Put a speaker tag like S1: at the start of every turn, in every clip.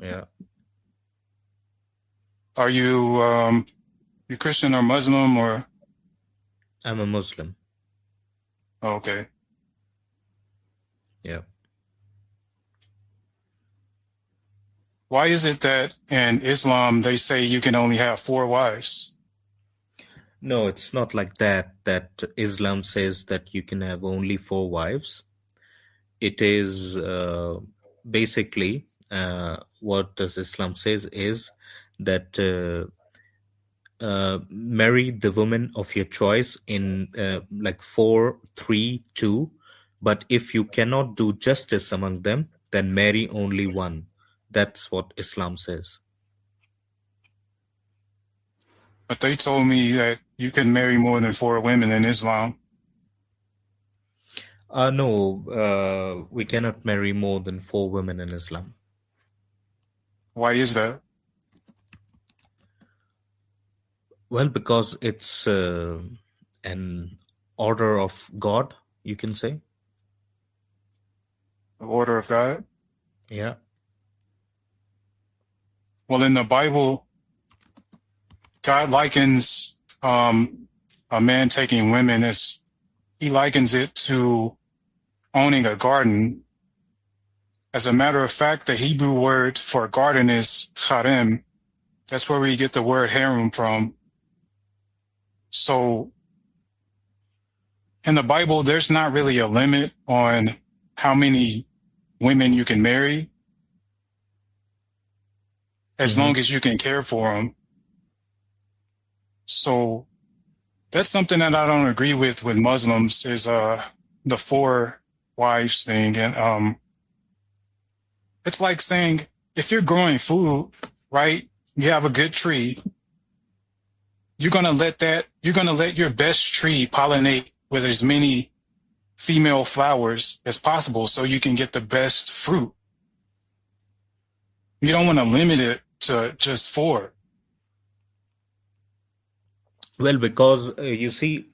S1: Yeah,
S2: Are you Christian or Muslim or
S1: I'm a Muslim.
S2: oh, okay.
S1: Yeah.
S2: Why is it that in Islam they say you can only have four wives?
S1: No, it's not like that, that Islam says that you can have only four wives. It is basically what does Islam says is that marry the woman of your choice in like four, three, two. But if you cannot do justice among them, then marry only one. That's what Islam says.
S2: But they told me that you can marry more than four women in Islam.
S1: No, we cannot marry more than four women in Islam.
S2: Why is that?
S1: Well, because it's an order of God, you can say.
S2: The order of God?
S1: Yeah.
S2: Well, in the Bible, God likens a man taking women as he likens it to owning a garden. As a matter of fact, the Hebrew word for garden is harem. That's where we get the word harem from. So in the Bible, there's not really a limit on how many women you can marry as
S1: Hmm.
S2: long as you can care for them. So that's something that I don't agree with Muslims is the four wives thing. And it's like saying if you're growing food, right? You have a good tree, you're gonna let your best tree pollinate with as many female flowers as possible so you can get the best fruit. You don't want to limit it to just four.
S1: Well, because you see,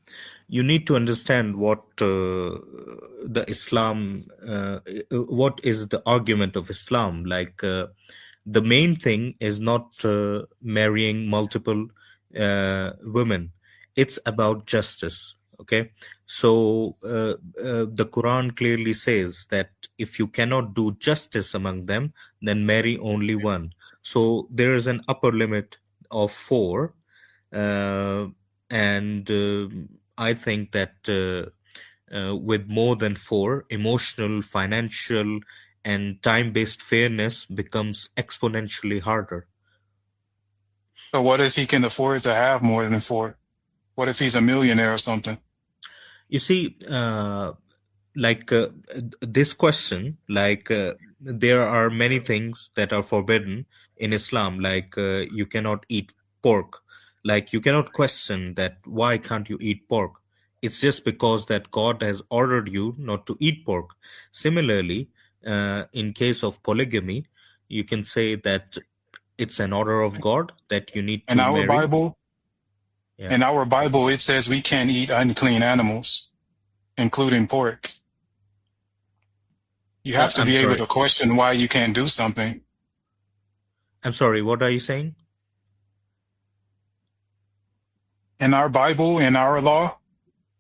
S1: you need to understand what the Islam, what is the argument of Islam. Like, the main thing is not marrying multiple women, it's about justice. Okay. So, the Quran clearly says that if you cannot do justice among them, then marry only one. So, there is an upper limit of four. Uh, and I think that with more than four, emotional, financial, and time based fairness becomes exponentially harder.
S2: So what if he can afford to have more than four? What if he's a millionaire or something?
S1: You see, like this question, like there are many things that are forbidden in Islam, like you cannot eat pork. Like you cannot question that why can't you eat pork? It's just because that God has ordered you not to eat pork. Similarly, in case of polygamy, you can say that it's an order of God that you need
S2: In
S1: to
S2: our
S1: marry.
S2: Bible,
S1: Yeah.
S2: in our Bible, it says we can't eat unclean animals, including pork. You have to
S1: I'm
S2: be able
S1: sorry.
S2: to question why you can't do something.
S1: I'm sorry. What are you saying?
S2: In our Bible, in our law,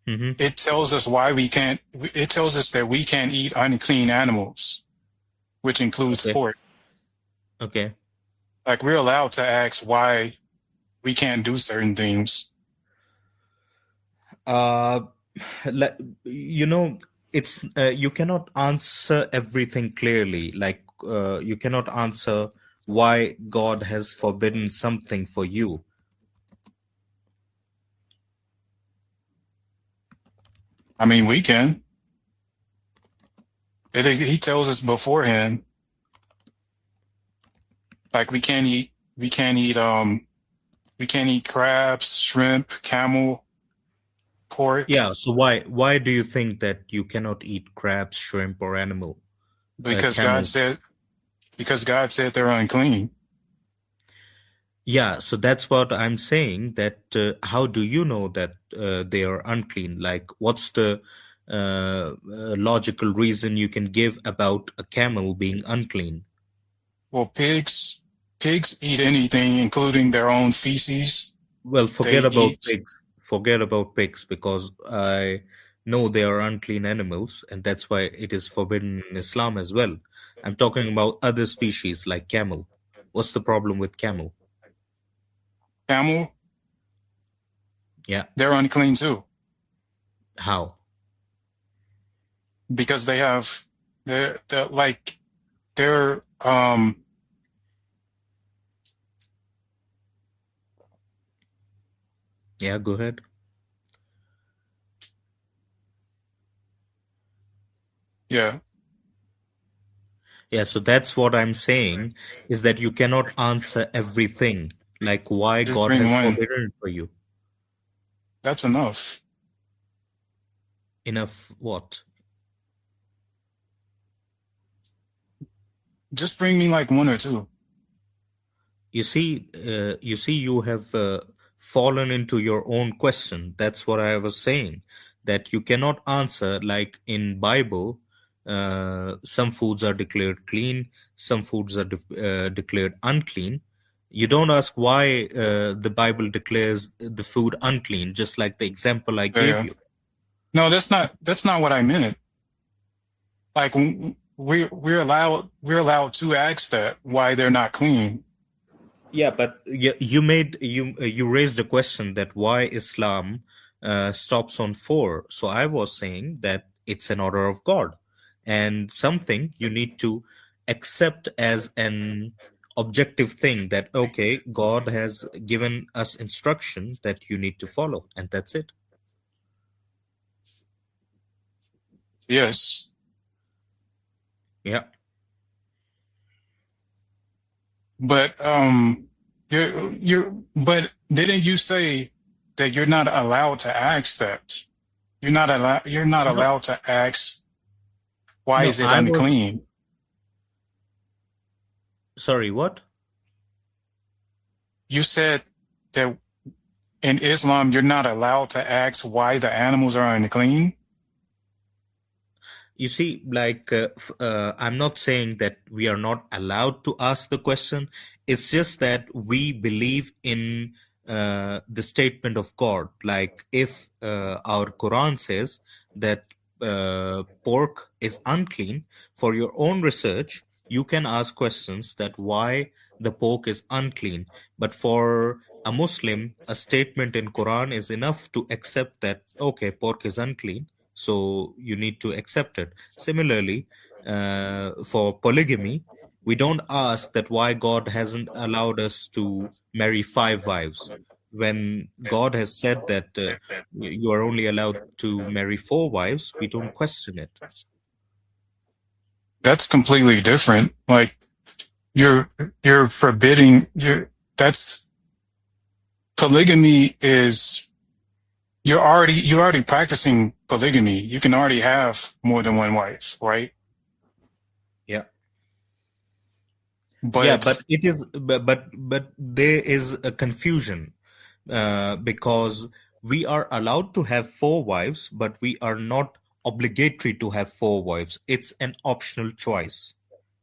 S1: Hmm.
S2: it tells us why we can't, it tells us that we can't eat unclean animals, which includes
S1: Okay.
S2: pork.
S1: Okay.
S2: Like we're allowed to ask why we can't do certain things.
S1: Uh, le- you know, it's you cannot answer everything clearly. Like you cannot answer why God has forbidden something for you.
S2: I mean, we can. He tells us beforehand, like we can't eat, we can't eat crabs, shrimp, camel, pork,
S1: Yeah. So why do you think that you cannot eat crabs, shrimp, or animal,
S2: because
S1: camel?
S2: God said they're unclean.
S1: Yeah. So that's what I'm saying. That how do you know that they are unclean? Like, what's the logical reason you can give about a camel being unclean?
S2: Well, pigs eat anything, including their own feces.
S1: Well,
S2: They
S1: forget about
S2: eat.
S1: pigs. Forget about pigs because I know they are unclean animals, and that's why it is forbidden in Islam as well. I'm talking about other species like camel. What's the problem with camel?
S2: Camel,
S1: Yeah,
S2: they're unclean too
S1: how?
S2: because they're like they're
S1: Yeah, go ahead.
S2: yeah.
S1: Yeah, so that's what I'm saying is that you cannot answer everything, like why
S2: Just
S1: God
S2: bring
S1: has
S2: one.
S1: forbidden it for you.
S2: That's enough.
S1: Enough what?
S2: Just bring me like one or two.
S1: You have fallen into your own question. That's what I was saying, that you cannot answer like in Bible. Some foods are declared clean, some foods are declared unclean. You don't ask why the Bible declares the food unclean, just like the example I
S2: Yeah,
S1: gave
S2: yeah.
S1: you.
S2: No, that's not what I meant. Like we're allowed to ask that why they're not clean.
S1: Yeah, but you raised a question that why Islam stops on four. So I was saying that it's an order of God and something you need to accept as an objective thing that okay, God has given us instruction that you need to follow, and that's it.
S2: Yes,
S1: Yeah.
S2: but but didn't you say that you're not allowed to ask that? You're not
S1: No,
S2: allowed to ask why
S1: no,
S2: is it
S1: I was
S2: unclean?
S1: sorry, what?
S2: You said that in Islam you're not allowed to ask why the animals are unclean.
S1: You see, like, I'm not saying that we are not allowed to ask the question. It's just that we believe in the statement of God. Like, if our Quran says that pork is unclean, for your own research, you can ask questions that why the pork is unclean. But for a Muslim, a statement in Quran is enough to accept that, okay, pork is unclean, so you need to accept it. Similarly, for polygamy, we don't ask that why God hasn't allowed us to marry five wives. When God has said that you are only allowed to marry four wives, we don't question it.
S2: That's completely different. Like you're you're forbidding you're that's polygamy is you're already practicing polygamy. You can already have more than one wife, right?
S1: Yeah. Yeah,
S2: But
S1: but there is a confusion because we are allowed to have four wives, but we are not obligatory to have four wives. It's an optional choice.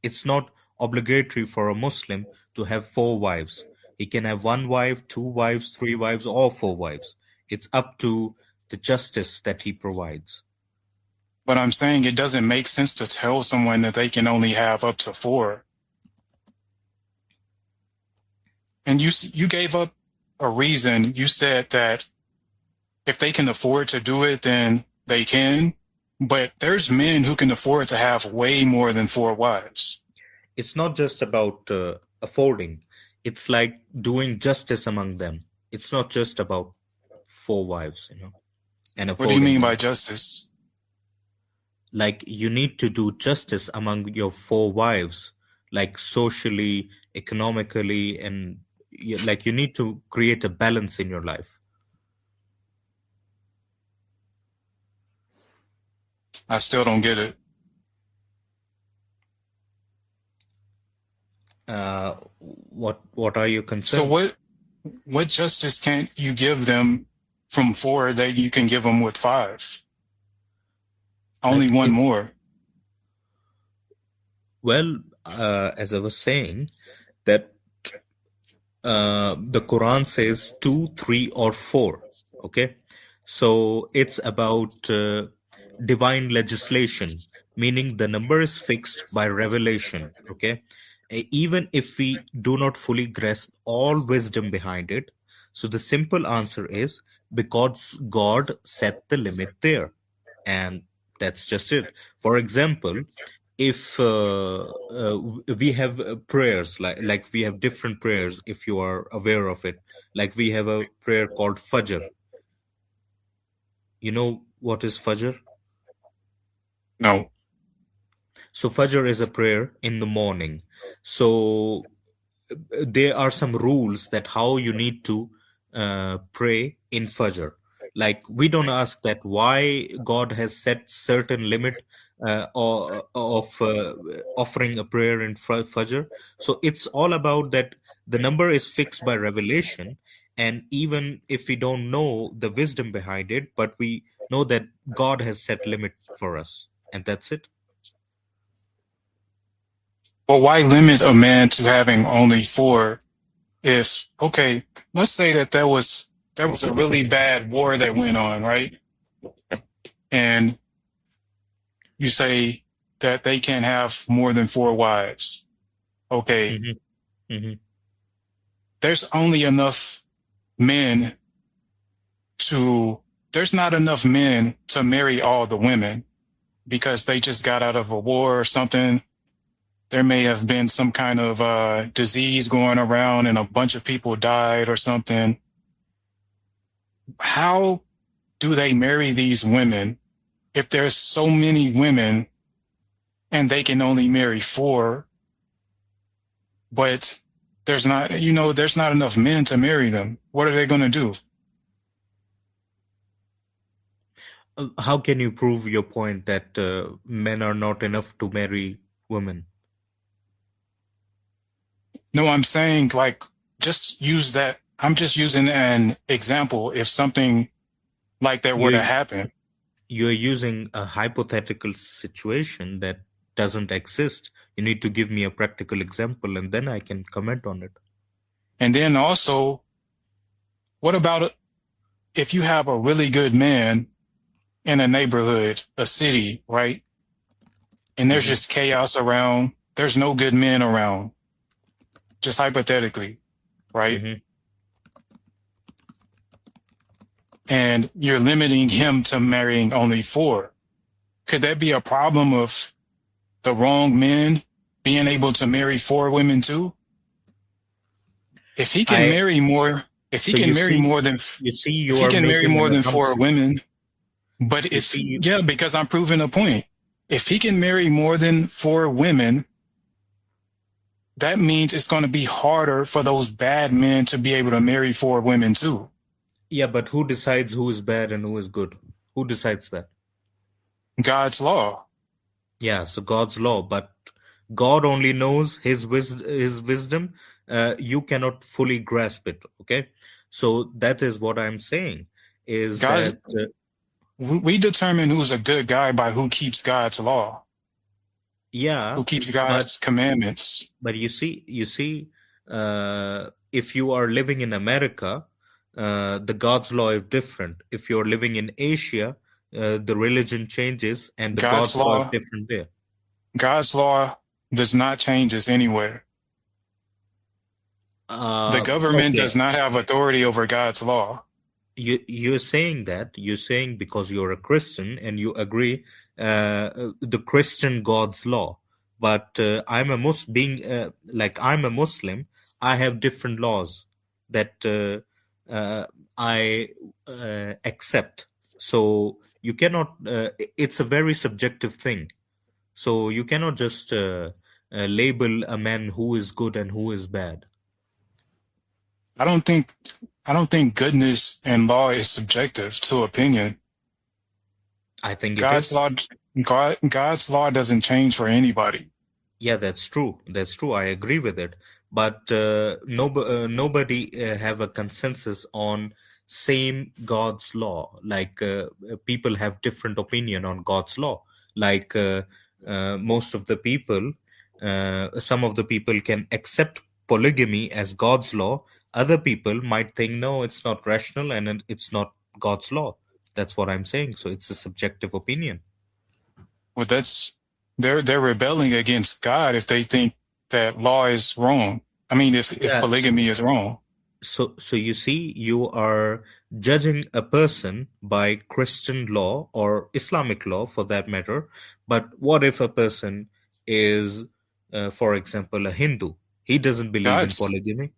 S1: It's not obligatory for a Muslim to have four wives. He can have one wife, two wives, three wives, or four wives. It's up to the justice that he provides.
S2: but I'm saying it doesn't make sense to tell someone that they can only have up to four. And you gave up a reason. You said that if they can afford to do it, then they can. But there's men who can afford to have way more than four wives.
S1: It's not just about affording, it's like doing justice among them. It's not just about four wives, and
S2: What do you
S1: affording
S2: mean
S1: them.
S2: by justice?
S1: Like you need to do justice among your four wives, like socially, economically, and like you need to create a balance in your life.
S2: I still don't get it.
S1: What are your
S2: So
S1: concerns?
S2: what justice can't you give them from four that you can give them with five? Only
S1: Like
S2: one
S1: it's
S2: more.
S1: well, as I was saying, that the Quran says two, three, or four. Okay, so it's about divine legislation, meaning the number is fixed by revelation. Okay, even if we do not fully grasp all wisdom behind it, so the simple answer is because God set the limit there, and that's just it. For example, if we have prayers, like we have different prayers, if you are aware of it, like we have a prayer called Fajr. You know what is Fajr?
S2: No.
S1: So Fajr is a prayer in the morning. So there are some rules that how you need to pray in Fajr. Like we don't ask that why God has set certain limit of offering a prayer in Fajr. So it's all about that the number is fixed by revelation, and even if we don't know the wisdom behind it, but we know that God has set limit for us, and that's it.
S2: But why limit a man to having only four if, okay, let's say that there was a really bad war that went on, right? And you say that they can't have more than four wives. Okay,
S1: Hmm. Hmm.
S2: there's only enough men there's not enough men to marry all the women because they just got out of a war or something. There may have been some kind of disease going around and a bunch of people died or something. How do they marry these women if there's so many women and they can only marry four, but there's not enough men to marry them? What are they going to do?
S1: How can you prove your point that men are not enough to marry women?
S2: No, I'm saying like, just use that. I'm just using an example. If something like that were to
S1: You
S2: happen,
S1: you're using a hypothetical situation that doesn't exist. You need to give me a practical example, and then I can comment on it.
S2: and then also, what about if you have a really good man in a neighborhood, a city, right? And there's
S1: Mhm.
S2: just chaos around. There's no good men around. Just hypothetically, right?
S1: Mhm.
S2: And you're limiting him to marrying only four. Could that be a problem of the wrong men being able to marry four women too? If he can
S1: I
S2: marry more, if he
S1: so
S2: can marry more than, if
S1: you
S2: he
S1: are
S2: can marry
S1: making
S2: more
S1: an
S2: than four
S1: assumption.
S2: women, but
S1: You see,
S2: yeah, because I'm proving a point. If he can marry more than four women, that means it's going to be harder for those bad men to be able to marry four women too.
S1: yeah, but who decides who is bad and who is good? Who decides that?
S2: God's law.
S1: Yeah, so God's law, but God only knows his wisdom. You cannot fully grasp it. Okay, so that is what I'm saying. Is
S2: God,
S1: that
S2: we determine who's a good guy by who keeps God's law,
S1: yeah,
S2: who keeps
S1: but
S2: God's commandments.
S1: if you are living in America, the God's law is different. If you're living in Asia, the religion changes and the
S2: God's
S1: God's law is
S2: law,
S1: different there.
S2: God's law does not change us anywhere. The government
S1: Okay,
S2: does not have authority over God's law.
S1: you're saying that you're saying because you're a Christian and you agree the Christian God's law, but I'm a being like I'm a Muslim. I have different laws that I accept. So you cannot. It's a very subjective thing. So you cannot just label a man who is good and who is bad.
S2: I don't think I don't think goodness and law is subjective to opinion.
S1: I think it
S2: God's
S1: is.
S2: law God's law doesn't change for anybody.
S1: Yeah, that's true. That's true. I agree with it. But nobody have a consensus on same God's law. Like people have different opinion on God's law. Like most of the people, some of the people can accept polygamy as God's law. Other people might think, no, it's not rational and it's not God's law. That's what I'm saying. So it's a subjective opinion.
S2: Well, they're rebelling against God if they think that law is wrong. I mean, if
S1: Yeah.
S2: polygamy is wrong.
S1: So you see, you are judging a person by Christian law or Islamic law for that matter. But what if a person is, for example, a Hindu? He doesn't believe in
S2: God's,
S1: polygamy.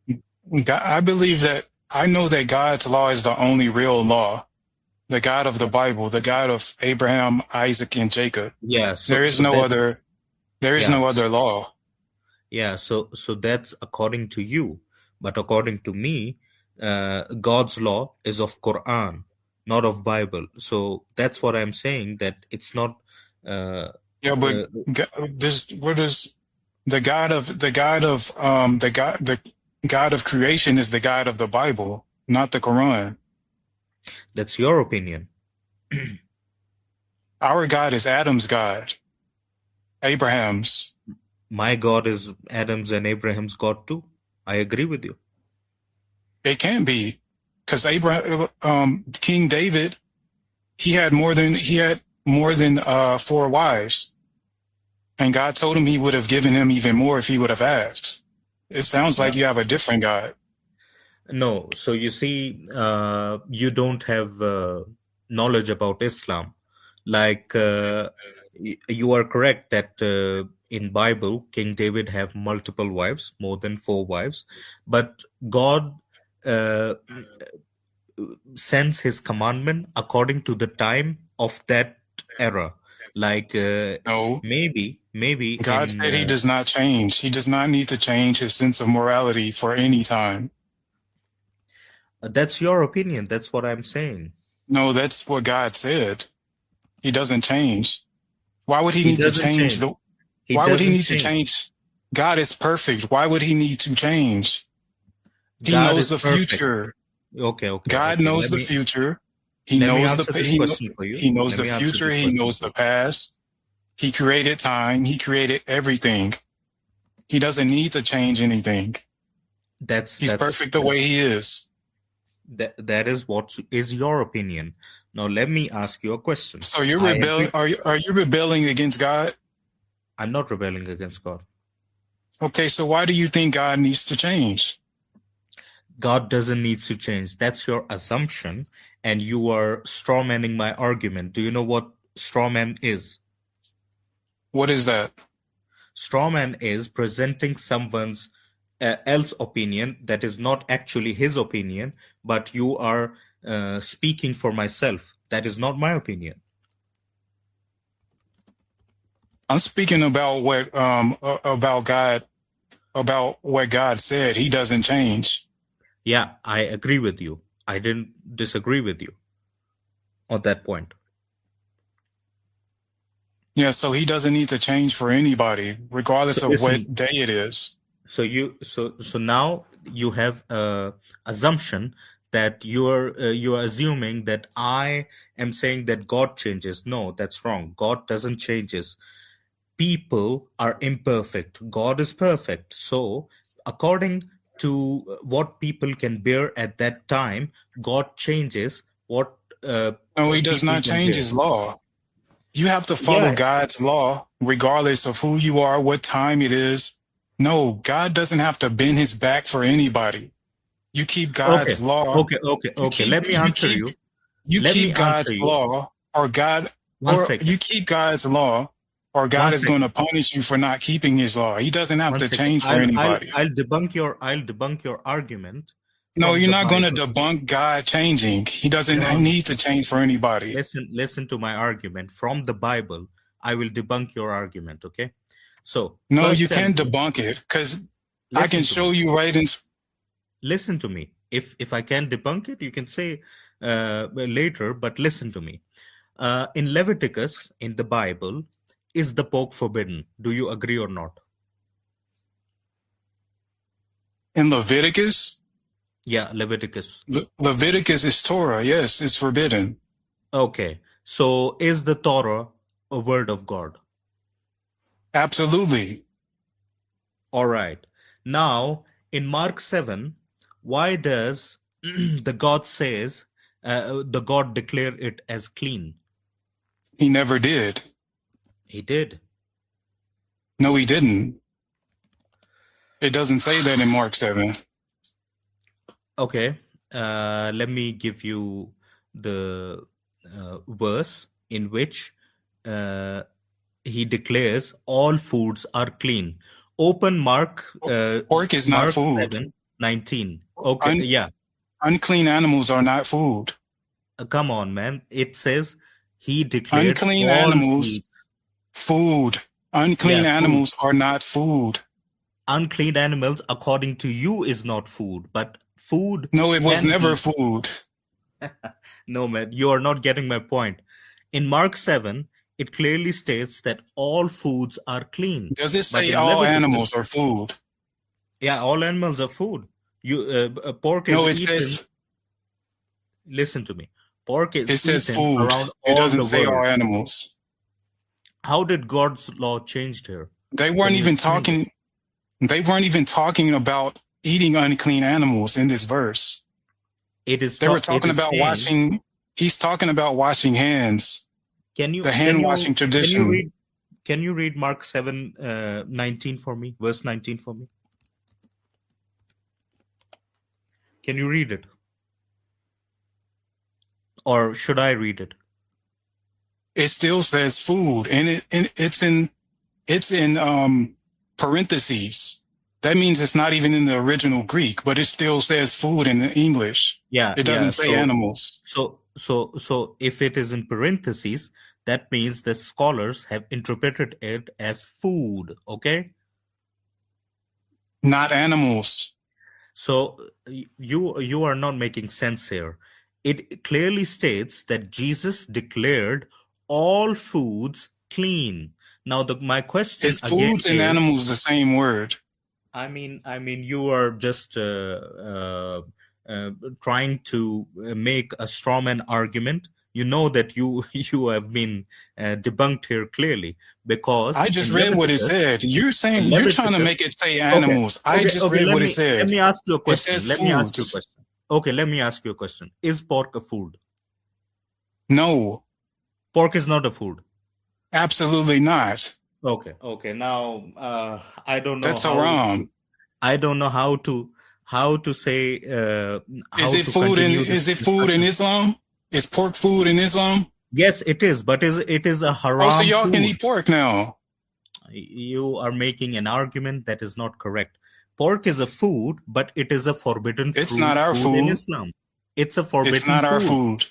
S2: I know that God's law is the only real law. The God of the Bible, the God of Abraham, Isaac, and Jacob.
S1: Yeah.
S2: There is no other law.
S1: Yeah. So that's according to you. But according to me, God's law is of Quran, not of Bible. So that's what I'm saying, that it's not.
S2: Yeah, but where does the God of creation is the God of the Bible, not the Quran.
S1: That's your opinion.
S2: Our God is Adam's God, Abraham's.
S1: My God is Adam's and Abraham's God too. I agree with you.
S2: It can't be, because King David, he had more than 4 wives, and God told him he would have given him even more if he would have asked. It sounds like you have a different God.
S1: No, so you see, you don't have knowledge about Islam. Like you are correct that in Bible, King David have multiple wives, more than 4 wives, but God sends his commandment according to the time of that era. Like
S2: No,
S1: maybe
S2: God said he does not change. He does not need to change his sense of morality for any time.
S1: That's your opinion. That's what I'm saying.
S2: No, that's what God said. He doesn't change. Why would he need to change? Why would he need to change? God is perfect. Why would he need to change? He knows the future.
S1: Okay.
S2: God knows the future. He knows the future. He knows the past. He created time. He created everything. He doesn't need to change anything. He's perfect the way he is.
S1: That is what is your opinion. Now let me ask you a question.
S2: So you're rebelling? Are you rebelling against God?
S1: I'm not rebelling against God.
S2: Okay, so why do you think God needs to change?
S1: God doesn't need to change. That's your assumption, and you are strawmanning my argument. Do you know what strawman is?
S2: What is that?
S1: Strawman is presenting someone's else opinion that is not actually his opinion, but you are speaking for myself. That is not my opinion.
S2: I'm speaking about what God said. He doesn't change.
S1: Yeah, I agree with you. I didn't disagree with you on that point.
S2: Yeah, so he doesn't need to change for anybody, regardless of what day it is.
S1: So now you have assumption that you are assuming that I am saying that God changes. No, that's wrong. God doesn't changes. People are imperfect. God is perfect. So according to what people can bear at that time, God changes what.
S2: No, he does not change his law. You have to follow God's law, regardless of who you are, what time it is. No, God doesn't have to bend his back for anybody. You keep God's law.
S1: Okay. Let me answer you.
S2: You keep God's law, or God, or you keep God's law, or God is going to punish you for not keeping his law. He doesn't have to change for anybody.
S1: I'll debunk your argument.
S2: No, you're not going to debunk God changing. He doesn't need to change for anybody.
S1: Listen to my argument from the Bible. I will debunk your argument. Okay. So
S2: no, you can't debunk it, because I can show you right in.
S1: Listen to me. If I can debunk it, you can say later. But listen to me. In Leviticus, in the Bible, is the pork forbidden? Do you agree or not?
S2: In Leviticus?
S1: Yeah, Leviticus.
S2: Leviticus is Torah. Yes, it's forbidden.
S1: Okay. So is the Torah a word of God?
S2: Absolutely.
S1: All right. Now, in Mark 7, why does the God declare it as clean?
S2: He never did.
S1: He did.
S2: No, he didn't. It doesn't say that in Mark 7.
S1: Okay. Let me give you the verse in which he declares all foods are clean. Open Mark
S2: Pork is not food.
S1: 7:19. Okay, yeah.
S2: Unclean animals are not food.
S1: Come on, man. It says he declared
S2: Unclean
S1: all
S2: animals,
S1: foods.
S2: food. Unclean
S1: Yeah,
S2: animals are not food.
S1: Unclean animals, according to you, is not food, but food.
S2: No, it was
S1: can
S2: never
S1: be.
S2: food.
S1: No, man, you are not getting my point. In Mark 7, it clearly states that all foods are clean.
S2: Does it
S1: But
S2: say
S1: in
S2: all
S1: Leviticus-
S2: animals are food?
S1: Yeah, all animals are food. Pork is
S2: No, it
S1: eaten.
S2: says
S1: Listen to me. Pork is
S2: it says
S1: eaten
S2: food.
S1: around
S2: It
S1: all
S2: doesn't
S1: the
S2: say all
S1: world.
S2: animals.
S1: How did God's law change here?
S2: They
S1: Can
S2: weren't
S1: you
S2: even
S1: explain
S2: talking. They weren't even talking about eating unclean animals in this verse.
S1: It is.
S2: They were
S1: it
S2: talking
S1: is
S2: about
S1: saying-
S2: washing. He's talking about washing hands.
S1: Can you
S2: The hand washing tradition.
S1: Can you read Mark 7:19 for me? Verse 19 for me. Can you read it? Or should I read it?
S2: It still says food, and it's in parentheses. That means it's not even in the original Greek, but it still says food in English.
S1: Yeah.
S2: It doesn't say animals.
S1: So if it is in parentheses, that means the scholars have interpreted it as food. Okay.
S2: Not animals.
S1: So you are not making sense here. It clearly states that Jesus declared all foods clean. Now my question
S2: Is
S1: again
S2: foods and
S1: is,
S2: animals the same word?
S1: I mean, you are just trying to make a strawman argument. You know that you have been debunked here clearly, because
S2: I just
S1: in
S2: read what it
S1: Leviticus-
S2: said. You're saying
S1: in
S2: you're trying to
S1: Leviticus-
S2: make it say animals. I just read what it said.
S1: Let me ask you a question.
S2: says
S1: Let me ask you a
S2: foods.
S1: question. Okay, let me ask you a question. Is pork a food?
S2: No,
S1: Pork is not a food.
S2: absolutely not.
S1: Okay. Now, I don't know.
S2: That's haram.
S1: I don't know how to say. How
S2: Is it
S1: to
S2: food in
S1: continue
S2: is
S1: this
S2: it food in
S1: discussion.
S2: Islam? Is pork food in Islam?
S1: Yes, it is, but it is a haram
S2: Oh, so y'all
S1: food.
S2: can eat pork now.
S1: You are making an argument that is not correct. Pork is a food, but it is a forbidden
S2: It's
S1: food,
S2: not our
S1: in
S2: food.
S1: Islam. It's a forbidden
S2: It's not our
S1: food.
S2: food.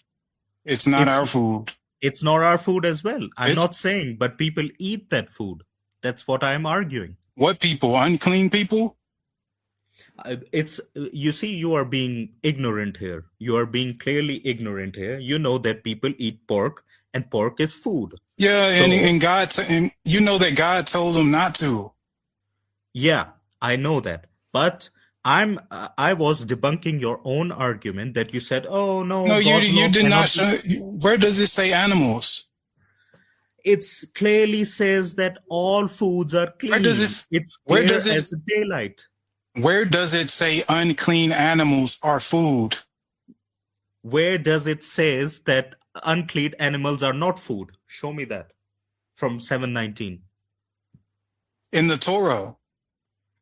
S2: It's not
S1: It's-
S2: our food.
S1: It's not our food as well. I'm
S2: It's-
S1: not saying, but people eat that food. That's what I'm arguing.
S2: What people? Unclean people?
S1: It's you see, you are being ignorant here. You are being clearly ignorant here. You know that people eat pork, and pork is food.
S2: Yeah,
S1: So-
S2: and God, and you know that God told them not to.
S1: Yeah, I know that, but I was debunking your own argument that you said, "Oh no,
S2: No,
S1: God's
S2: you
S1: law
S2: did
S1: cannot
S2: not. Show, where does it say animals?
S1: It clearly says that all foods are clean.
S2: Where does it-
S1: It's
S2: where
S1: clear
S2: does it-
S1: as daylight.
S2: Where does it say unclean animals are food?
S1: Where does it says that unclean animals are not food? Show me that from 7:19.
S2: In the Torah.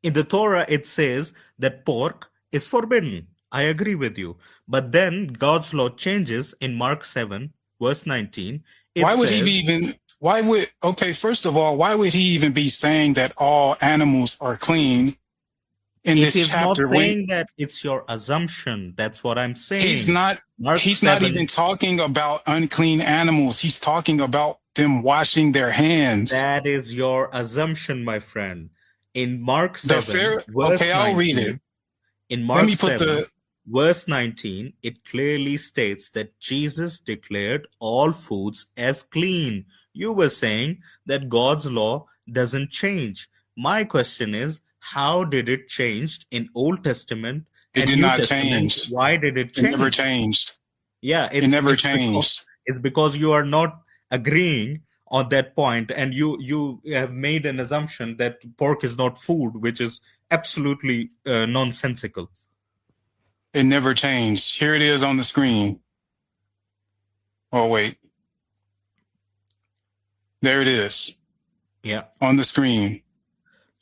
S1: In the Torah, it says that pork is forbidden. I agree with you. But then God's law changes in Mark 7, verse 19. It
S2: Why would
S1: says,
S2: he even, okay, first of all, why would he even be saying that all animals are clean in
S1: It
S2: this
S1: is not
S2: chapter?
S1: saying that. It's your assumption. That's what I'm saying.
S2: He's not
S1: Mark
S2: He's not
S1: 7
S2: even talking about unclean animals. He's talking about them washing their hands.
S1: That is your assumption, my friend. In Mark 7, verse
S2: Okay, I'll read
S1: 19,
S2: it.
S1: in Mark
S2: Let me put
S1: 7, verse 19, it clearly states that Jesus declared all foods as clean. You were saying that God's law doesn't change. My question is, how did it change in Old Testament
S2: It
S1: and
S2: did
S1: New
S2: not
S1: Testament?
S2: change.
S1: Why did it
S2: It
S1: change?
S2: never changed.
S1: Yeah,
S2: It never
S1: it's because-
S2: changed.
S1: It's because you are not agreeing on that point, and you have made an assumption that pork is not food, which is absolutely nonsensical.
S2: It never changed. Here it is on the screen. Oh, wait. There it is
S1: Yeah,
S2: on the screen.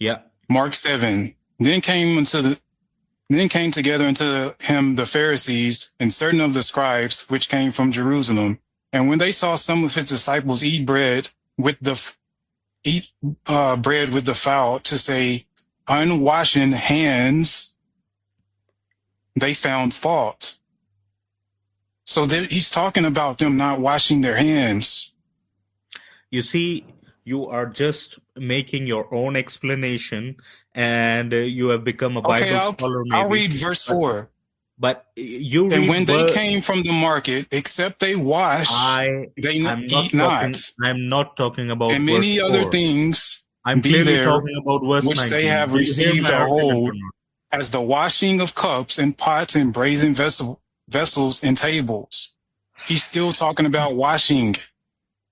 S1: yeah.
S2: Mark 7. Then came together unto him the Pharisees and certain of the scribes which came from Jerusalem. And when they saw some of his disciples eat bread with the fowl, to say, unwashing hands, they found fault. So that he's talking about them not washing their hands.
S1: You see, you are just making your own explanation, and you have become a
S2: Okay,
S1: Bible scholar.
S2: I'll
S1: Maybe,
S2: read verse 4.
S1: but you
S2: And
S1: read
S2: when they came from the market, except they wash, they eat not.
S1: I'm not talking about
S2: And many
S1: verse
S2: other
S1: 4.
S2: things
S1: I'm
S2: be
S1: clearly
S2: there,
S1: talking about verse
S2: which
S1: 19.
S2: they have
S1: Do you hear
S2: received
S1: my
S2: a
S1: argument
S2: hold,
S1: or not?
S2: as the washing of cups and pots and brazen vessels and tables. He's still talking about washing.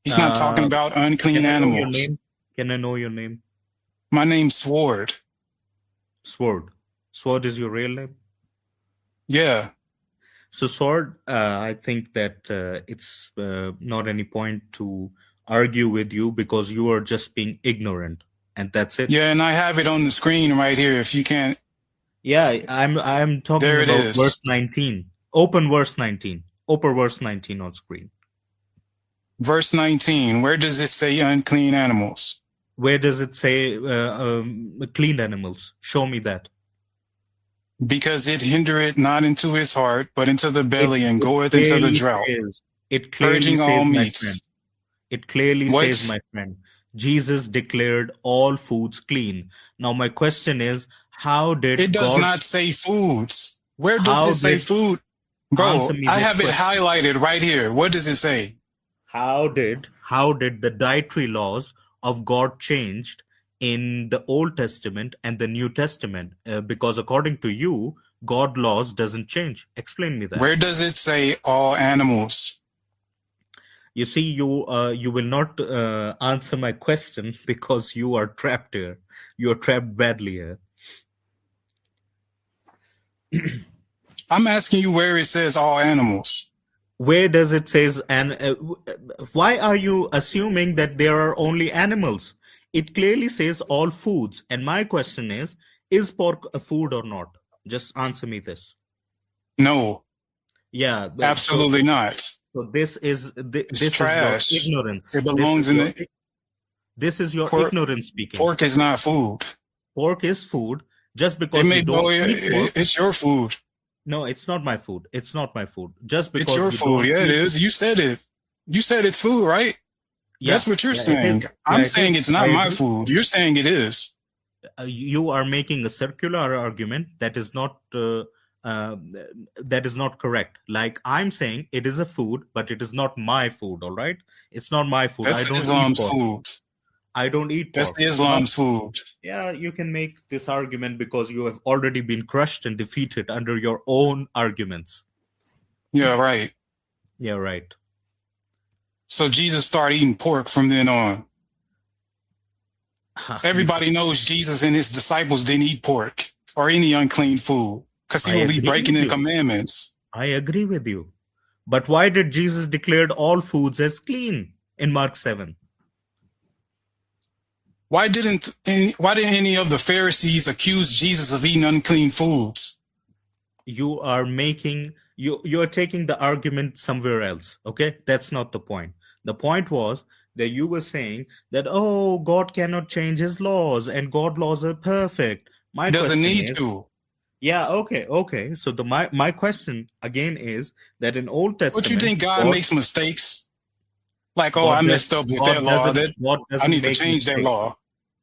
S2: He's not talking about unclean
S1: Can I know your
S2: animals.
S1: name? Can I know your name?
S2: My name's Sword.
S1: Sword. Sword is your real name?
S2: Yeah.
S1: So, Sword, I think that it's not any point to argue with you, because you are just being ignorant, and that's it.
S2: Yeah, and I have it on the screen right here. If you can't.
S1: Yeah, I'm talking
S2: There it
S1: about
S2: is.
S1: verse 19. Open verse 19. Open verse 19 on screen.
S2: Verse 19, where does it say unclean animals?
S1: Where does it say clean animals? Show me that.
S2: Because it hindereth not into his heart, but into the belly, and goeth into the drought,
S1: It clearly
S2: purging
S1: says,
S2: all
S1: my
S2: meats.
S1: friend. It clearly
S2: What?
S1: says, my friend, Jesus declared all foods clean. Now, my question is, how did
S2: It does
S1: God...
S2: not say foods. Where
S1: How
S2: does it say
S1: did-
S2: food? Bro,
S1: Answer me
S2: I
S1: this
S2: have it
S1: question.
S2: highlighted right here. What does it say?
S1: How did the dietary laws of God changed in the Old Testament and the New Testament? Because according to you, God laws doesn't change. Explain me that.
S2: Where does it say all animals?
S1: You see, you will not answer my question because you are trapped here. You are trapped badly here.
S2: I'm asking you where it says all animals.
S1: Where does it says, and why are you assuming that there are only animals? It clearly says all foods. And my question is pork a food or not? Just answer me this.
S2: No,
S1: Yeah.
S2: absolutely not.
S1: So this is
S2: trash.
S1: your ignorance.
S2: It belongs in the...
S1: This is your
S2: Pork-
S1: ignorance speaking.
S2: Pork is not food.
S1: Pork is food. Just
S2: It
S1: because
S2: may
S1: you don't
S2: go,
S1: eat pork.
S2: it's your food.
S1: No, it's not my food. It's not my food. Just because
S2: It's your
S1: you
S2: food.
S1: don't
S2: Yeah, it
S1: eat
S2: is. You said it. You said it's food, right?
S1: Yeah,
S2: That's what you're
S1: yeah, it
S2: saying.
S1: is.
S2: I'm
S1: Yeah, it
S2: saying
S1: is.
S2: it's not
S1: I
S2: my
S1: agree.
S2: food. You're saying it is.
S1: You are making a circular argument that is not correct. Like, I'm saying it is a food, but it is not my food. All right, it's not my food.
S2: That's
S1: I don't
S2: Islam's
S1: eat pork.
S2: food.
S1: I don't eat
S2: That's
S1: pork.
S2: Islam's food.
S1: Yeah, you can make this argument because you have already been crushed and defeated under your own arguments.
S2: Yeah, right.
S1: Yeah, right.
S2: So Jesus started eating pork from then on. Everybody knows Jesus and his disciples didn't eat pork or any unclean food because he
S1: I
S2: will be
S1: agree
S2: breaking
S1: with
S2: the
S1: you.
S2: commandments.
S1: I agree with you. But why did Jesus declared all foods as clean in Mark 7?
S2: Why didn't any of the Pharisees accuse Jesus of eating unclean foods?
S1: You are making you are taking the argument somewhere else. Okay, that's not the point. The point was that you were saying that, oh, God cannot change his laws and God laws are perfect. My
S2: Doesn't
S1: question
S2: need
S1: is,
S2: to.
S1: yeah, okay. So my question again is that in Old Testament,
S2: What you think God makes mistakes? Like, oh,
S1: God
S2: I messed up with that law.
S1: God
S2: I
S1: doesn't
S2: need to
S1: make
S2: change that
S1: mistakes.
S2: law.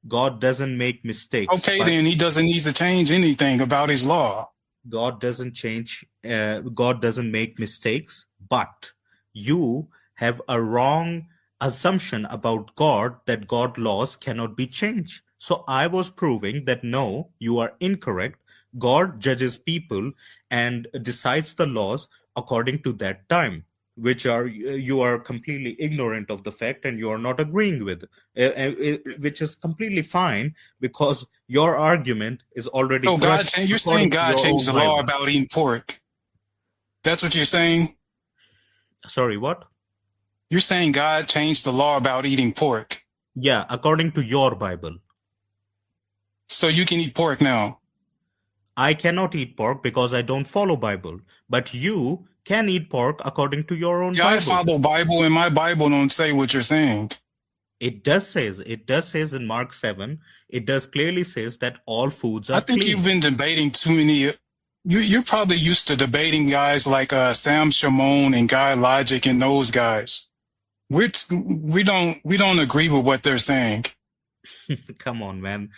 S1: God doesn't make mistakes.
S2: Okay,
S1: but
S2: then he doesn't need to change anything about his law.
S1: God doesn't change. God doesn't make mistakes. But you have a wrong assumption about God, that God laws cannot be changed. So I was proving that no, you are incorrect. God judges people and decides the laws according to that time. which are you are completely ignorant of the fact and you are not agreeing with, which is completely fine because your argument is already
S2: So
S1: crushed
S2: you're saying
S1: according to
S2: God
S1: your
S2: changed
S1: own
S2: the law
S1: Bible.
S2: about eating pork. That's what you're saying?
S1: Sorry, what?
S2: You're saying God changed the law about eating pork.
S1: Yeah, according to your Bible.
S2: So you can eat pork now.
S1: I cannot eat pork because I don't follow Bible, but you can eat pork according to your own
S2: Yeah, I
S1: Bible.
S2: follow Bible, and my Bible don't say what you're saying.
S1: It does says in Mark 7, it does clearly says that all foods are
S2: I think
S1: clean.
S2: you've been debating too many. You're probably used to debating guys like Sam Shimon and Guy Logic and those guys. We don't agree with what they're saying.
S1: Come on, man.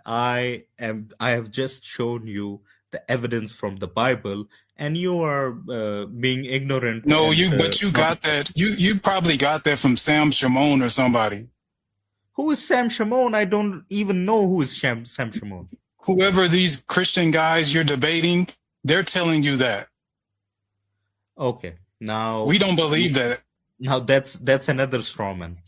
S1: I have just shown you the evidence from the Bible, and you are being ignorant.
S2: No,
S1: and,
S2: but you got that. You probably got that from Sam Shimon or somebody.
S1: Who is Sam Shimon? I don't even know who is Sam Shimon.
S2: Whoever these Christian guys you're debating, they're telling you that.
S1: Okay, now
S2: We don't believe that.
S1: now that's another straw man.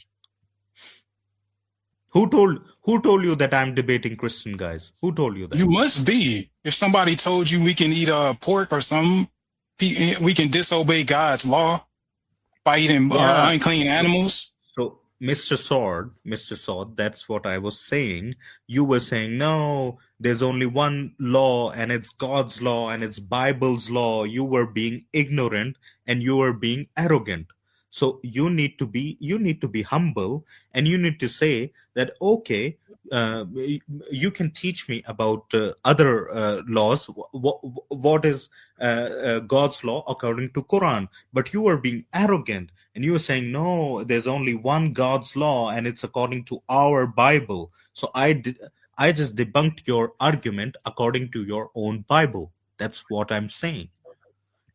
S1: Who told you that I'm debating Christian guys? Who told you that?
S2: You must be. If somebody told you we can eat pork or something, we can disobey God's law by eating unclean animals.
S1: So, Mr. Sword, that's what I was saying. You were saying, no, there's only one law, and it's God's law, and it's Bible's law. You were being ignorant, and you were being arrogant. So you need to be humble, and you need to say that, okay, you can teach me about other laws. What is God's law according to Quran? But you are being arrogant, and you are saying, no, there's only one God's law, and it's according to our Bible. So I just debunked your argument according to your own Bible. That's what I'm saying.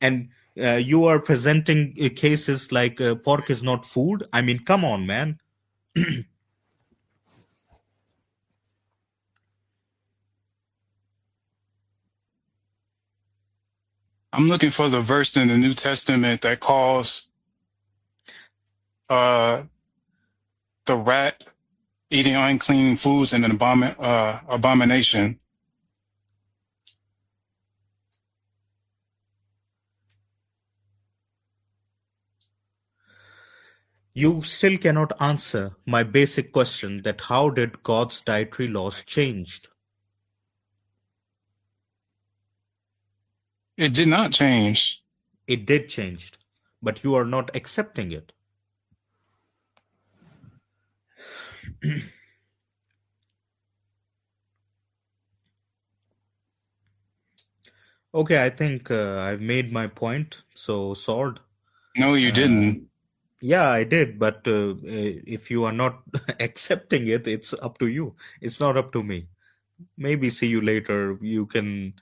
S1: And you are presenting cases like pork is not food. I mean, come on, man.
S2: I'm looking for the verse in the New Testament that calls the rat eating unclean foods an abomination.
S1: You still cannot answer my basic question that how did God's dietary laws changed?
S2: It did not change.
S1: It did change, but you are not accepting it. Okay, I think I've made my point. So, Sword.
S2: No, you didn't.
S1: Yeah, I did, but if you are not accepting it, it's up to you. It's not up to me. Maybe see you later. You can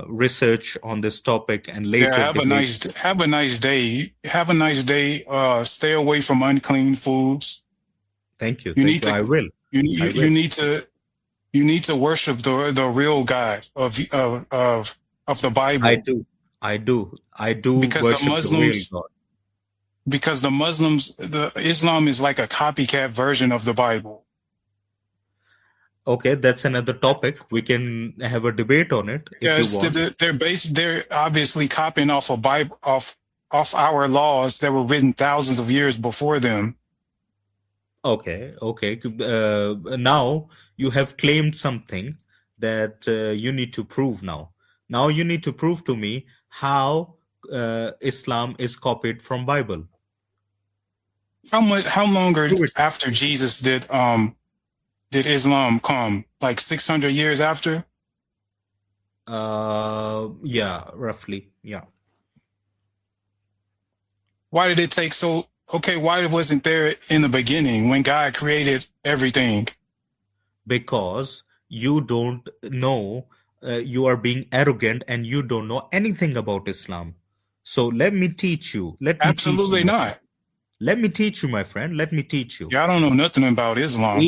S1: research on this topic and later.
S2: Yeah, have a nice day. Have a nice day. Stay away from unclean foods.
S1: Thank you. I will.
S2: You need to worship the real God of the Bible.
S1: I do.
S2: Because
S1: worship
S2: the Muslims,
S1: the real God.
S2: Because the Muslims, Islam is like a copycat version of the Bible.
S1: Okay, that's another topic. We can have a debate on it if you want.
S2: They're obviously copying off a Bible, off our laws that were written thousands of years before them.
S1: Okay. Now you have claimed something that you need to prove now. Now you need to prove to me how Islam is copied from Bible.
S2: How longer after Jesus did Islam come? Like 600 years after?
S1: Yeah, roughly. Yeah.
S2: Why did it take so? Okay, why wasn't there in the beginning when God created everything?
S1: Because you don't know. You are being arrogant and you don't know anything about Islam. So let me teach you.
S2: Absolutely not.
S1: Let me teach you, my friend. Let me teach you.
S2: Yeah, I don't know nothing about Islam.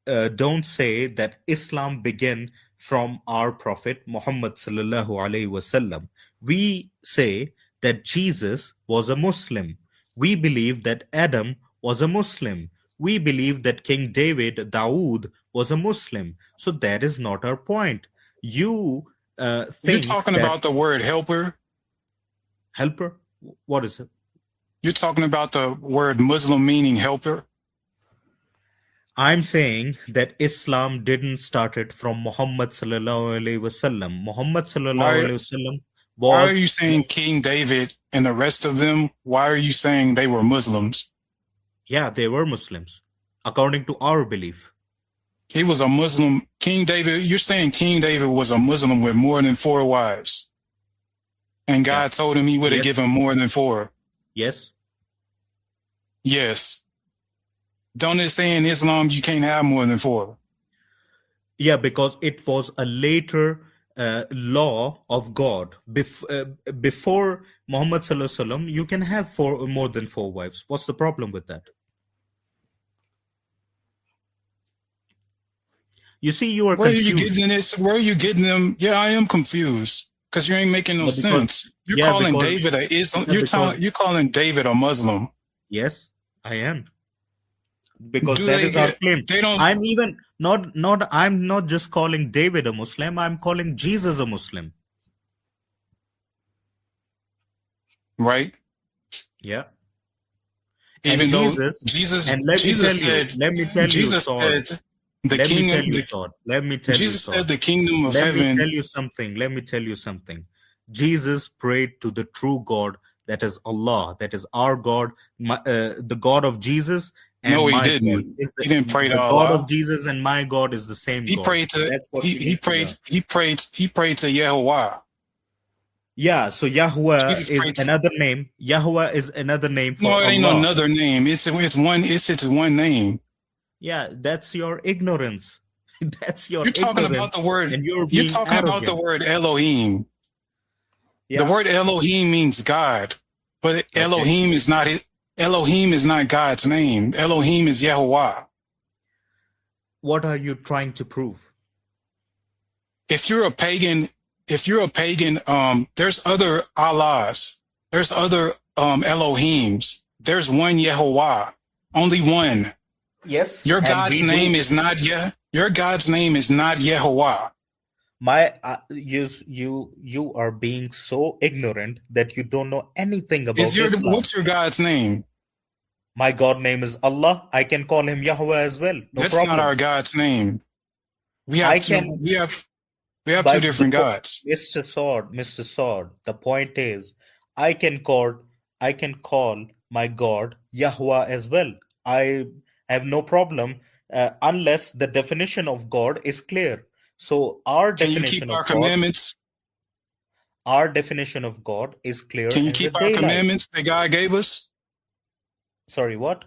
S1: don't say that Islam began from our Prophet Muhammad sallallahu alaihi wasallam. We say that Jesus was a Muslim. We believe that Adam was a Muslim. We believe that King David, Dawood, was a Muslim. So that is not our point. You
S2: You're
S1: think
S2: talking
S1: that
S2: about the word helper.
S1: helper. What is it?
S2: You're talking about the word Muslim meaning helper.
S1: I'm saying that Islam didn't start it from Muhammad sallallahu alaihi wasallam. Muhammad sallallahu
S2: Why,
S1: alaihi wasallam
S2: why are
S1: was,
S2: you saying King David and the rest of them? Why are you saying they were Muslims?
S1: yeah, they were Muslims, according to our belief.
S2: He was a Muslim. King David, you're saying King David was a Muslim with more than 4 wives. And God
S1: Yeah.
S2: told him he would have
S1: Yes.
S2: given more than 4.
S1: Yes.
S2: Yes. Don't it say in Islam you can't have more than 4?
S1: Yeah, because it was a later law of God. Before Muhammad sallallahu alaihi wasallam, you can have more than 4 wives. What's the problem with that? You see, you are
S2: Where are you
S1: confused.
S2: getting this? Where are you getting them? Yeah, I am confused because you ain't making no
S1: Yeah, because
S2: sense. You're
S1: yeah,
S2: calling
S1: because
S2: David a Islam.
S1: yeah, because
S2: You're calling David a Muslim.
S1: yes, I am. Because
S2: Do
S1: that
S2: they
S1: is our
S2: get?
S1: claim.
S2: They don't.
S1: I'm even not I'm not just calling David a Muslim, I'm calling Jesus a Muslim.
S2: Right.
S1: Yeah. And
S2: Even though
S1: Jesus, and let me tell you,
S2: said,
S1: let me tell you,
S2: Jesus
S1: Sword.
S2: said, the
S1: Let me tell
S2: kingdom.
S1: you, Sword. Let me tell you,
S2: Jesus
S1: Sword.
S2: said the kingdom of
S1: Let me tell
S2: heaven.
S1: you something. Let me tell you something. Jesus prayed to the true God, that is Allah, that is our God, the God of Jesus, and
S2: No, he
S1: my God
S2: didn't.
S1: is
S2: He didn't pray to
S1: the God of
S2: Allah.
S1: Jesus and my God is the same
S2: He
S1: God.
S2: prayed to.
S1: That's what you
S2: He
S1: need to learn.
S2: prayed to Yehovah.
S1: Yeah, so Yahuwah
S2: Jesus
S1: is
S2: prayed.
S1: another name. Yahuwah is another name for
S2: No, it ain't no
S1: Allah.
S2: another name. It's one. It's one name.
S1: Yeah, that's your ignorance. That's your
S2: You're talking
S1: ignorance,
S2: about the word.
S1: and you're
S2: You're
S1: being
S2: talking about the
S1: arrogant.
S2: word Elohim. The
S1: Yeah.
S2: word Elohim means God, but
S1: Okay.
S2: Elohim is not it. Elohim is not God's name. Elohim is Yehovah.
S1: What are you trying to prove?
S2: If you're a pagan, there's other Allahs. There's other Elohims. There's one Yehovah. Only one.
S1: Yes.
S2: Your
S1: and
S2: God's
S1: we
S2: name
S1: do.
S2: is not Your God's name is not Yehovah.
S1: My you are being so ignorant that you don't know anything about Islam.
S2: What's your God's name?
S1: My God name is Allah. I can call him Yahweh as well. No
S2: That's
S1: problem.
S2: not our God's name. We
S1: I
S2: have
S1: can.
S2: we have two
S1: But
S2: different gods.
S1: Mr. Sword, the point is, I can call my God Yahweh as well. I have no problem unless the definition of God is clear. So
S2: Can you keep our
S1: God,
S2: commandments?
S1: our definition of God is clear
S2: Can you
S1: as
S2: keep
S1: the
S2: our
S1: daylight.
S2: commandments that God gave us?
S1: Sorry, what?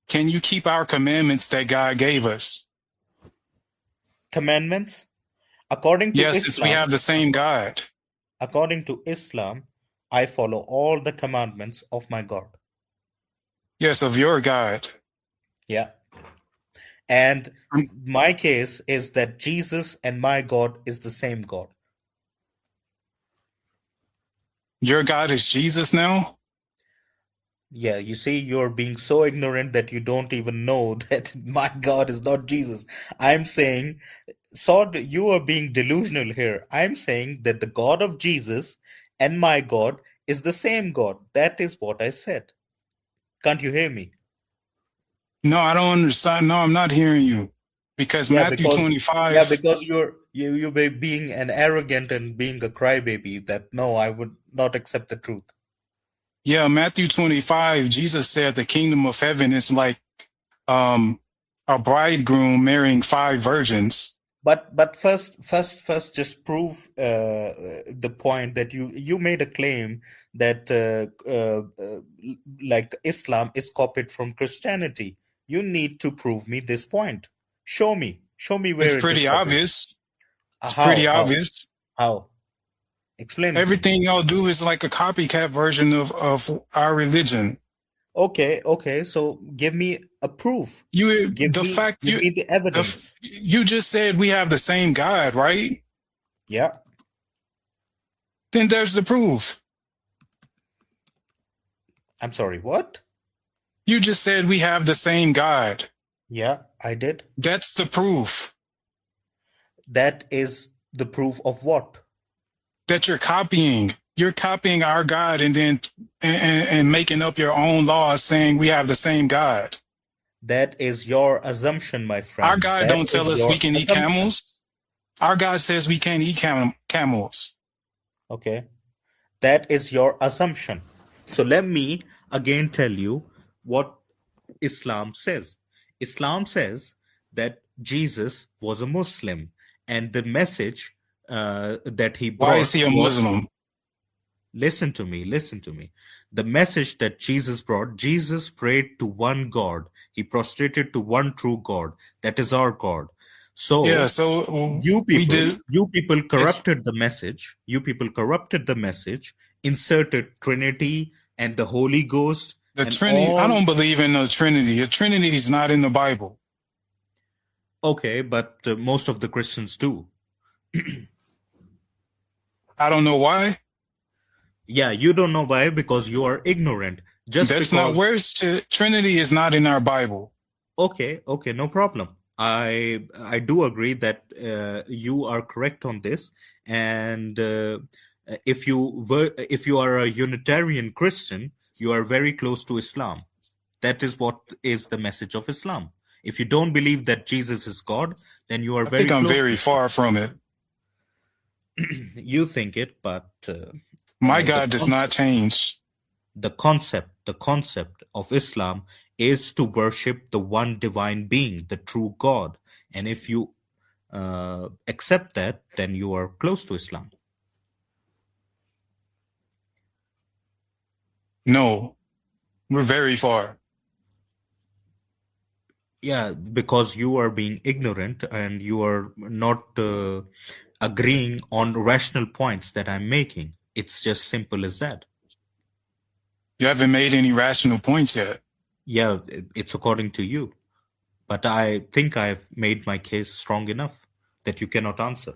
S2: Can you keep our commandments that God gave us?
S1: Commandments? According to
S2: Yes,
S1: Islam,
S2: since we have the same God.
S1: according to Islam, I follow all the commandments of my God.
S2: Yes, of your God.
S1: Yeah. And my case is that Jesus and my God is the same God.
S2: Your God is Jesus now?
S1: Yeah, you see, you're being so ignorant that you don't even know that my God is not Jesus. I'm saying, Sod, you are being delusional here. I'm saying that the God of Jesus and my God is the same God. That is what I said. Can't you hear me?
S2: No, I don't understand. No, I'm not hearing you. Because Matthew 25.
S1: Yeah, because you're being an arrogant and being a crybaby that no, I would not accept the truth.
S2: Yeah, Matthew 25, Jesus said the kingdom of heaven is like a bridegroom marrying 5 virgins.
S1: But first, just prove the point that you made a claim that like Islam is copied from Christianity. You need to prove me this point. Show me where
S2: It's pretty obvious. It's pretty obvious.
S1: How? Explain.
S2: Everything y'all do is like a copycat version of our religion.
S1: Okay. So give me a proof.
S2: You
S1: Give
S2: the
S1: me
S2: fact
S1: give
S2: you
S1: me the
S2: the f-
S1: evidence.
S2: you just said we have the same God, right?
S1: Yeah.
S2: Then there's the proof.
S1: I'm sorry, what?
S2: You just said we have the same God.
S1: Yeah, I did.
S2: That's the proof
S1: That is the proof of what?
S2: that you're copying. You're copying our God and then and making up your own laws saying we have the same God.
S1: That is your assumption, my friend.
S2: Our God
S1: That
S2: don't tell
S1: is
S2: us we
S1: your
S2: can eat
S1: assumption.
S2: camels. Our God says we can't eat camels.
S1: Okay. That is your assumption. So let me again tell you what Islam says. Islam says that Jesus was a Muslim, and the message that he
S2: Why is
S1: brought
S2: he a
S1: was,
S2: Muslim?
S1: listen to me. The message that Jesus brought, Jesus prayed to one God. He prostrated to one true God. That is our God.
S2: Yeah,
S1: So
S2: so
S1: you
S2: we
S1: people,
S2: did.
S1: you people
S2: It's
S1: corrupted the message. You people corrupted the message, inserted Trinity and the Holy Ghost
S2: the
S1: and
S2: Trinity. I
S1: all.
S2: don't believe in the Trinity. The Trinity is not in the Bible.
S1: Okay, but most of the Christians do.
S2: I don't know why.
S1: Yeah, you don't know why, because you are ignorant. Just
S2: That's not
S1: because.
S2: where's Trinity is not in our Bible.
S1: Okay, no problem. I do agree that you are correct on this, and if you are a Unitarian Christian, you are very close to Islam. That is what is the message of Islam. If you don't believe that Jesus is God, then you are
S2: I think
S1: very
S2: I'm
S1: close to
S2: very
S1: Islam.
S2: far from it.
S1: You think it, but
S2: My
S1: the
S2: God does not
S1: concept,
S2: change.
S1: the concept of Islam is to worship the one divine being, the true God. And if you accept that, then you are close to Islam.
S2: No, we're very far.
S1: Yeah, because you are being ignorant and you are not agreeing on rational points that I'm making. It's just simple as that.
S2: You haven't made any rational points yet.
S1: Yeah, it's according to you. But I think I've made my case strong enough that you cannot answer.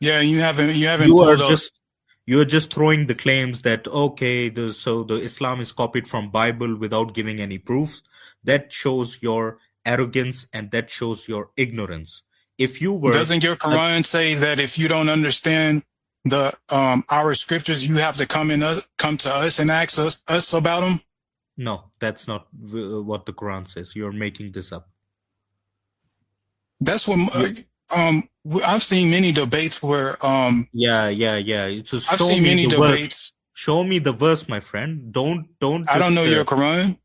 S2: Yeah, you haven't
S1: You are
S2: pulled up.
S1: just throwing the claims that okay, the Islam is copied from Bible without giving any proofs. That shows your arrogance and that shows your ignorance. If you were
S2: Doesn't your
S1: a,
S2: Quran say that if you don't understand the our scriptures, you have to come to us and ask us about them?
S1: no, that's not what the Quran says. You're making this up.
S2: That's what
S1: You,
S2: I've seen many debates where
S1: yeah. So
S2: I've seen many debates.
S1: Show me the verse, my friend. Don't
S2: I don't
S1: just
S2: know your Quran.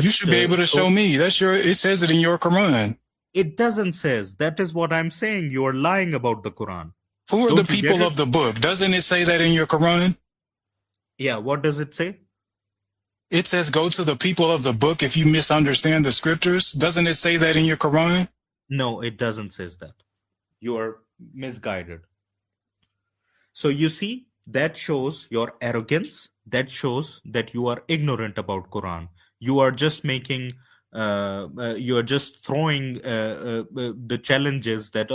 S2: You should be able to show me. It says it in your Quran.
S1: It doesn't says. That is what I'm saying. You are lying about the Quran.
S2: Who are
S1: Don't
S2: the
S1: you get
S2: people
S1: it?
S2: of the book? Doesn't it say that in your Quran?
S1: Yeah, what does it say?
S2: It says go to the people of the book if you misunderstand the scriptures. Doesn't it say that in your Quran?
S1: No, it doesn't says that. You are misguided. So you see, that shows your arrogance. That shows that you are ignorant about Quran. You are just making, you are just throwing the challenges that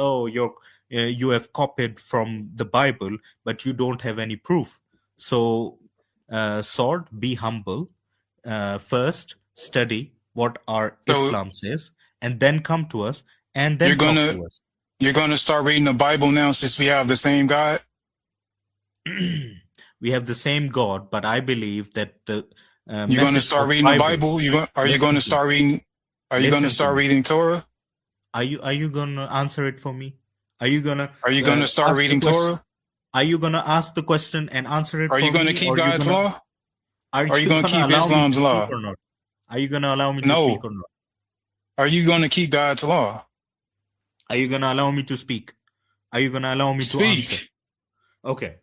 S1: you have copied from the Bible, but you don't have any proof. So, Sword, be humble. First, study what our
S2: So
S1: Islam says, and then come to us, and
S2: you're
S1: then talk
S2: gonna
S1: to us.
S2: you're gonna start reading the Bible now since we have the same God.
S1: We have the same God, but I believe that the
S2: You're gonna
S1: message
S2: start
S1: of
S2: reading the
S1: Bible.
S2: Bible. Are you
S1: Listen
S2: gonna
S1: to me.
S2: start reading? Are you gonna
S1: Listen to
S2: start
S1: me.
S2: reading Torah?
S1: Are you gonna answer it for me? Are you gonna
S2: Start
S1: ask the
S2: reading
S1: question?
S2: Torah?
S1: Are you gonna ask the question and answer it
S2: Are
S1: for
S2: you gonna
S1: me,
S2: keep
S1: or
S2: God's law?
S1: are
S2: Are you
S1: you
S2: gonna
S1: gonna
S2: keep
S1: allow me to
S2: Islam's
S1: speak
S2: law?
S1: or not? Are you gonna allow me to
S2: No.
S1: speak or not?
S2: Are you gonna keep God's law?
S1: Are you gonna allow me to speak? Are you gonna allow me to answer?
S2: Speak.
S1: Okay.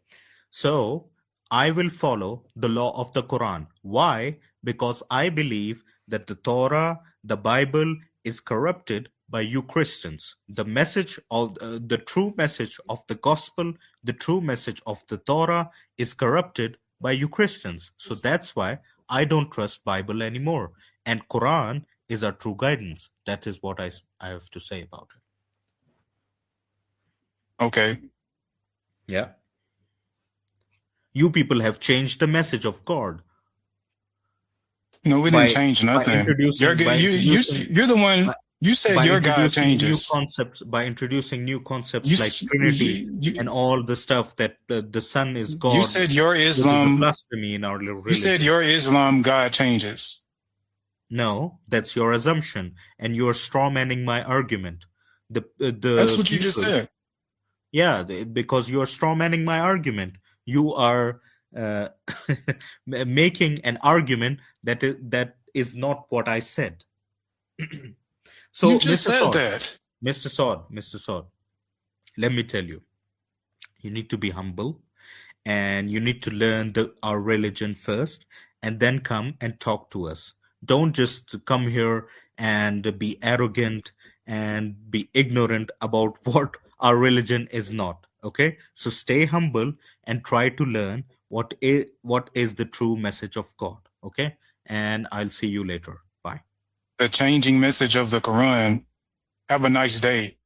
S1: So I will follow the law of the Quran. Why? Because I believe that the Torah, the Bible, is corrupted by you Christians. The message of the true message of the gospel, the true message of the Torah is corrupted by you Christians. So that's why I don't trust Bible anymore. And Quran is our true guidance. That is what I have to say about it.
S2: Okay.
S1: Yeah. You people have changed the message of God.
S2: No, we didn't change nothing.
S1: Introducing,
S2: You're the one. You said your God changes.
S1: By introducing new concepts like Trinity and all the stuff that the Son is God.
S2: You said your Islam.
S1: Blasphemy in our religion.
S2: You said your Islam God changes.
S1: No, that's your assumption, and you're strawmanning my argument.
S2: That's what you just said.
S1: Yeah, because you're strawmanning my argument. You are making an argument that is not what I said. So,
S2: you just said that.
S1: Mr. Saud, let me tell you, you need to be humble, and you need to learn our religion first, and then come and talk to us. Don't just come here and be arrogant and be ignorant about what our religion is not. Okay, so stay humble and try to learn what is the true message of God. Okay, and I'll see you later. Bye.
S2: The changing message of the Quran. Have a nice day.